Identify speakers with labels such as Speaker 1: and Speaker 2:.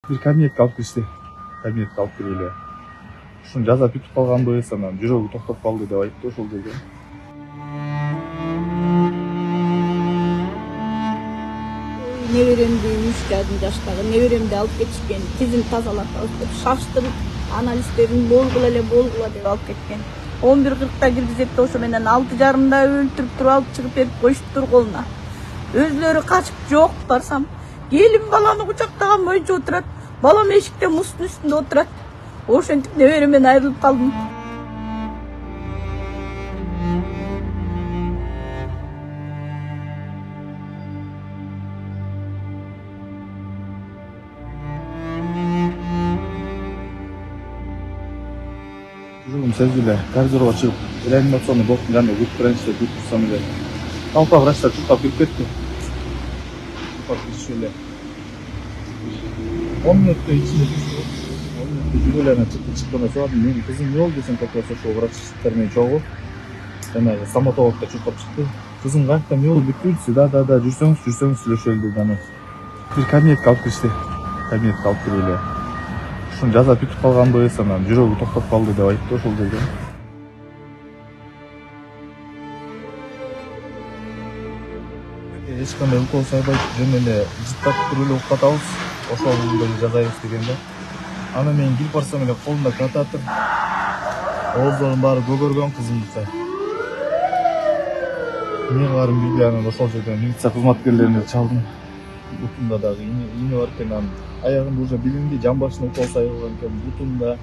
Speaker 1: бир кабинетке алып киришти. Кабинетке алып кирип эле ушуну жазап бүтүп калганбыз, анан жүрөгү токтоп калды деп айтты ошол жерде.
Speaker 2: Неберемди 3 жаштагы неберемди алып кетишкен, тизин тазалатабыз деп шаштырып, анализтерин болгула деп алып кеткен. 11:40 киргизет да ошо менен 6:30 өлтүрүп туруп алып чыгып берип коюшуптур колуна. Өзлөрү качып жок барсам, келин баланы кучактаган боюнча отурат. Балам эшикте муздун үстүндө отурат. Ошентип неберемден айрылып калдым.
Speaker 1: Жүрөгүм сезди эле, коридорго чыгып, реанимационный блоктун жанында күтүп турайынчы деп турсам эле толпа врачтар чуркап кирип кетти. Чуркап киришип эле 10 мүнөттөн ичинде жүрдү. 10 мүнөттө жүрүп эле анан чыкканда сурадым, менин кызым эмне болду десем, как раз ошол врачтар менен чогуу жанагы стоматологдор чуркап чыкты. Кызым кайякта, эмне болду деп билдиси, да жүрсөңүз сүйлөшөлү деди. Анан бир кабинетке алып киришти. Кабинетке алып кирип эле ушуну жазап бүтүп калганбыз, анан жүрөгү токтоп калды деп айтты ошол жерде. Эч кандай укол сайбайт, жөн эле жыттатып туруп эле угуп атабыз, ошолду жасайбыз деген да. Анан мен кирип барсам эле колунда кататыр, ооздордун баары көгөргөн кызымдыкы. Эмне кылаарымды билбей анан ошол жерден милиция кызматкерлерине чалдым. Бутунда дагы ийне бар экен, анан аягында уже билинди, жамбашына укол сайылган экен, бутунда